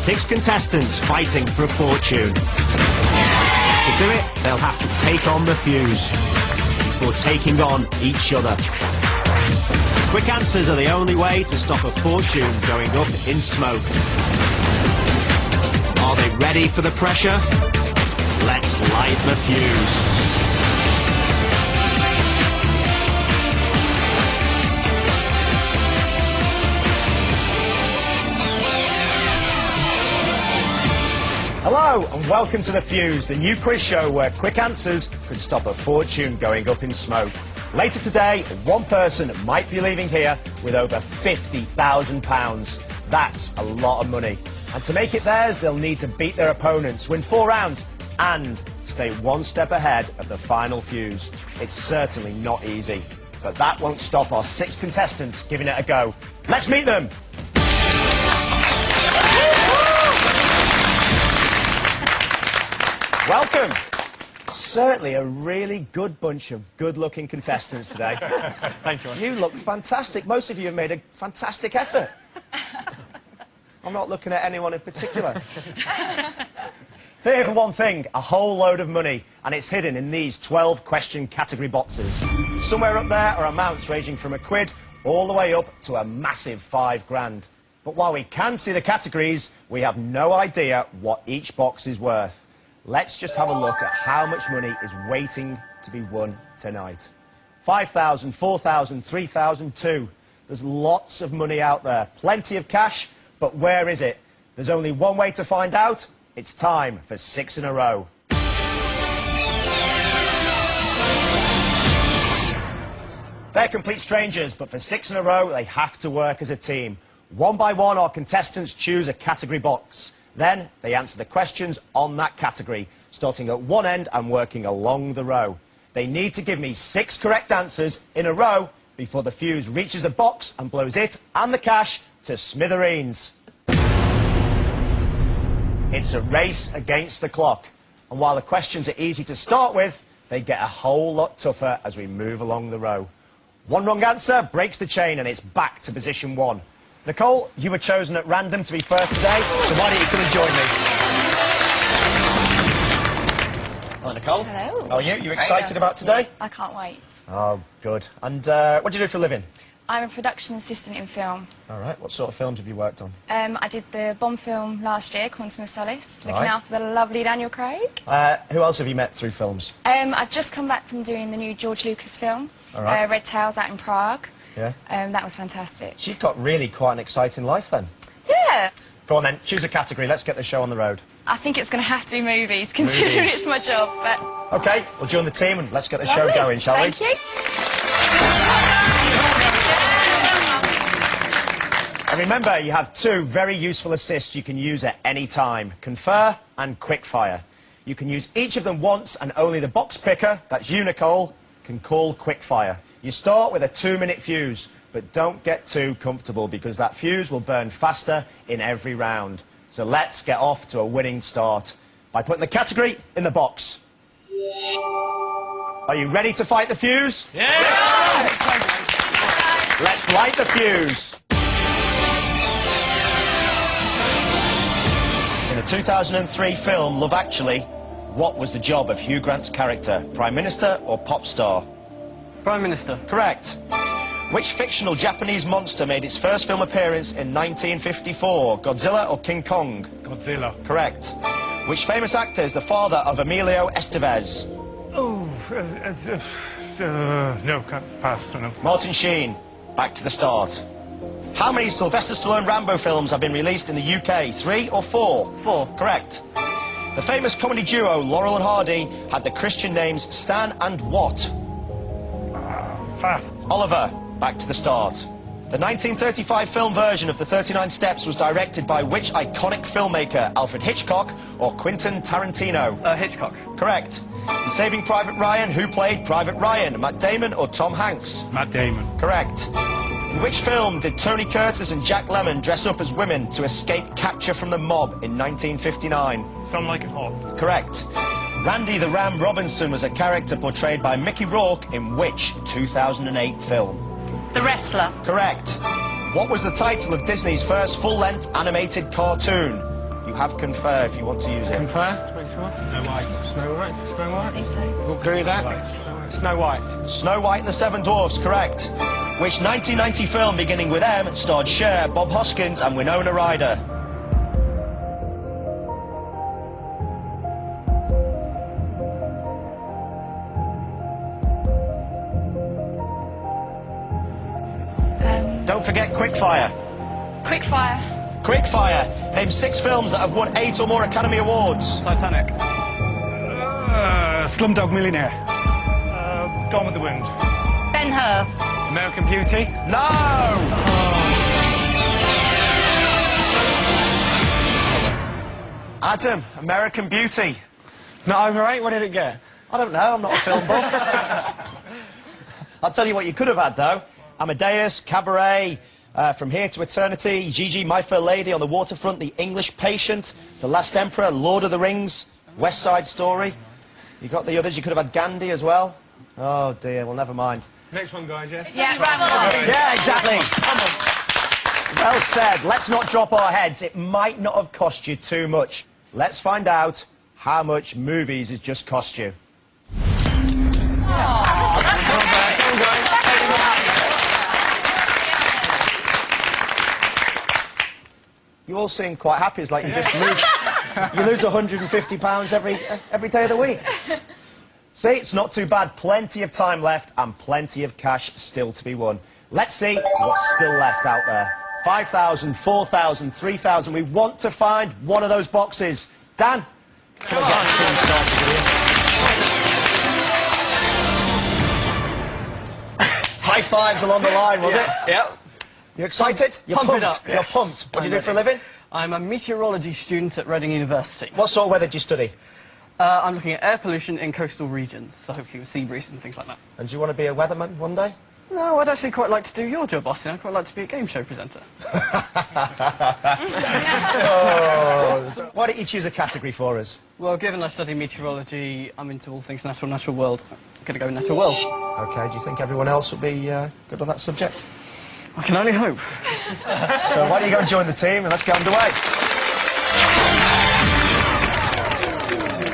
6 contestants fighting for a fortune. To do it, they'll have to take on the fuse before taking on each other. Quick answers are the only way to stop a fortune going up in smoke. Are they ready for the pressure? Let's light the fuse. Hello and welcome to The Fuse, the new quiz show where quick answers could stop a fortune going up in smoke. Later today, one person might be leaving here with over £50,000. That's a lot of money. And to make it theirs, they'll need to beat their opponents, win 4 rounds and stay one step ahead of the final fuse. It's certainly not easy. But that won't stop our 6 contestants giving it a go. Let's meet them! Welcome. Certainly a really good bunch of good-looking contestants today. Thank you. You look fantastic. Most of you have made a fantastic effort. I'm not looking at anyone in particular. Here for one thing, a whole load of money, and it's hidden in these 12 question category boxes. Somewhere up there are amounts ranging from a quid all the way up to a massive £5 grand. But while we can see the categories, we have no idea what each box is worth. Let's just have a look at how much money is waiting to be won tonight. 5,000, 4,000, 3,000, 2. There's lots of money out there, plenty of cash, but where is it? There's only one way to find out. It's time for 6 in a row. They're complete strangers, but for 6 in a row, they have to work as a team. One by one, our contestants choose a category box. Then they answer the questions on that category, starting at one end and working along the row. They need to give me 6 correct answers in a row before the fuse reaches the box and blows it and the cash to smithereens. It's a race against the clock. And while the questions are easy to start with, they get a whole lot tougher as we move along the row. One wrong answer breaks the chain and it's back to position 1. Nicole, you were chosen at random to be first today, so why don't you come and join me? Hello, Nicole. Hello. How are you? You excited about today? I can't wait. Oh, good. And what do you do for a living? I'm a production assistant in film. All right. What sort of films have you worked on? I did the Bond film last year, Quantum of Solace, looking Right. after the lovely Daniel Craig. Who else have you met through films? I've just come back from doing the new George Lucas film, All right. Red Tails, out in Prague. Yeah. That was fantastic. So you've got really quite an exciting life then. Yeah. Go on then, choose a category. Let's get the show on the road. I think it's going to have to be movies, considering Movies. it's my job. But OK, we'll join the team and let's get the show lovely. going, shall we? Thank you. And remember, you have 2 very useful assists you can use at any time. Confer and Quickfire. You can use each of them once and only the box picker, that's you, Nicole, can call Quickfire. You start with a 2-minute fuse, but don't get too comfortable because that fuse will burn faster in every round. So let's get off to a winning start by putting the category in the box. Are you ready to fight the fuse? Yeah! Let's light the fuse. In the 2003 film Love Actually, what was the job of Hugh Grant's character? Prime Minister or pop star? Prime Minister. Correct. Which fictional Japanese monster made its first film appearance in 1954? Godzilla or King Kong? Godzilla. Correct. Which famous actor is the father of Emilio Estevez? Oh, no, can't pass. No. Martin Sheen. Back to the start. How many Sylvester Stallone Rambo films have been released in the UK? 3 or 4? 4. Correct. The famous comedy duo Laurel and Hardy had the Christian names Stan and what? Pass. Oliver. Back to the start. The 1935 film version of The 39 Steps was directed by which iconic filmmaker? Alfred Hitchcock or Quentin Tarantino? Hitchcock. Correct. In Saving Private Ryan, who played Private Ryan? Matt Damon or Tom Hanks? Matt Damon. Correct. In which film did Tony Curtis and Jack Lemmon dress up as women to escape capture from the mob in 1959? Some Like It Hot. Correct. Randy the Ram Robinson was a character portrayed by Mickey Rourke in which 2008 film? The Wrestler. Correct. What was the title of Disney's first full-length animated cartoon? You have confer if you want to use it. Confer, to make sure. Snow White. Snow White? Snow I White? think so. We'll agree with that? Snow White. Snow White and the Seven Dwarfs, correct. Which 1990 film beginning with M starred Cher, Bob Hoskins and Winona Ryder? Don't forget Quickfire. Quickfire. Quickfire. Name 6 films that have won 8 or more Academy Awards. Titanic. Slumdog Millionaire. Gone with the Wind. Ben-Hur. American Beauty. No! Adam, American Beauty. Not over 8? What did it get? I don't know, I'm not a film buff. I'll tell you what you could have had, though. Amadeus, Cabaret, From Here to Eternity, Gigi, My Fair Lady, On the Waterfront, The English Patient, The Last Emperor, Lord of the Rings, West Side Story. You got the others, you could have had Gandhi as well. Oh dear, well never mind. Next one, guys, yeah? Yeah, Yeah, exactly. Well said. Let's not drop our heads. It might not have cost you too much. Let's find out how much movies has just cost you. You all seem quite happy. It's like you just lose £150 every day of the week. See, it's not too bad. Plenty of time left and plenty of cash still to be won. Let's see what's still left out there. 5,000, 4,000, 3,000. We want to find one of those boxes. Dan, come on, get the team started, will you? High fives along the line, was it? Yep. You excited? You're Pump it pumped. up, You're yes. pumped. What do you do I'm for a ready. living? I'm a meteorology student at Reading University. What sort of weather do you study? I'm looking at air pollution in coastal regions, so hopefully with sea breeze and things like that. And do you want to be a weatherman one day? No, I'd actually quite like to do your job, Austin. I'd quite like to be a game show presenter. Why don't you choose a category for us? Well, given I study meteorology, I'm into all things natural world. I'm going to go natural world. OK, do you think everyone else will be good on that subject? I can only hope. So why don't you go and join the team and let's get underway.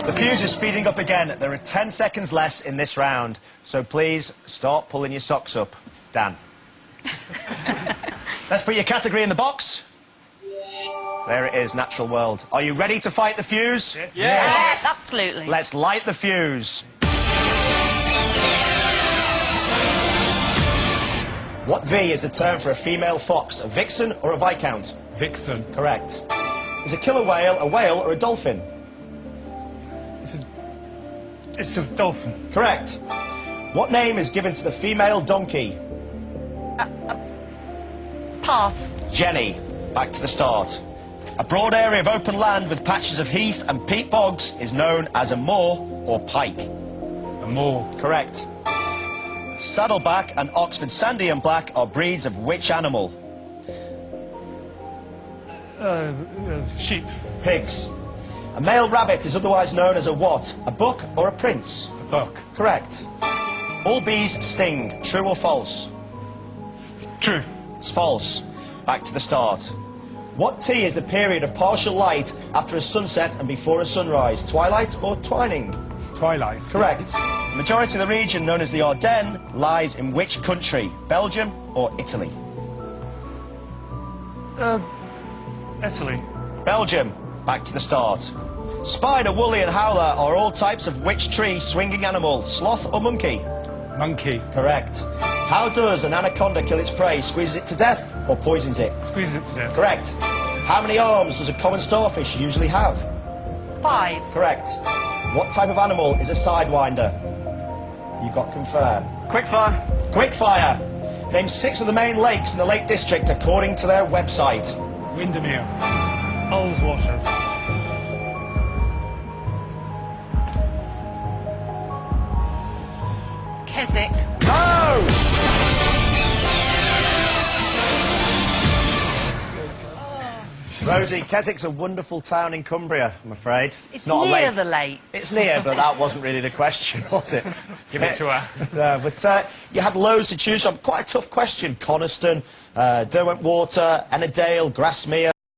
The fuse is speeding up again. There are 10 seconds less in this round. So please start pulling your socks up. Dan. Let's put your category in the box. There it is, natural world. Are you ready to fight the fuse? Yes. Yes, absolutely. Let's light the fuse. What V is the term for a female fox, a vixen or a viscount? Vixen. Correct. Is a killer whale a whale or a dolphin? It's a dolphin. Correct. What name is given to the female donkey? Pass. Jenny. Back to the start. A broad area of open land with patches of heath and peat bogs is known as a moor or pike. A moor. Correct. Saddleback and Oxford Sandy and Black are breeds of which animal? Sheep. Pigs. A male rabbit is otherwise known as a what? A buck or a prince? A buck. Correct. All bees sting. True or false? True. It's false. Back to the start. What T is the period of partial light after a sunset and before a sunrise? Twilight or twining? Twilight. Correct. The majority of the region known as the Ardennes lies in which country? Belgium or Italy? Italy. Belgium. Back to the start. Spider, woolly and howler are all types of which tree swinging animal? Sloth or monkey? Monkey. Correct. How does an anaconda kill its prey? Squeezes it to death or poisons it? Squeeze it to death. Correct. How many arms does a common starfish usually have? 5. Correct. What type of animal is a sidewinder? You got confer. Quickfire. Quickfire. Name 6 of the main lakes in the Lake District according to their website. Windermere. Ullswater. Keswick. No! Rosie, Keswick's a wonderful town in Cumbria, I'm afraid. It's not near a lake. the lake. It's near, but that wasn't really the question, was it? Give it to her. No, but you had loads to choose from. Quite a tough question. Coniston, Derwentwater, Ennerdale, Grasmere.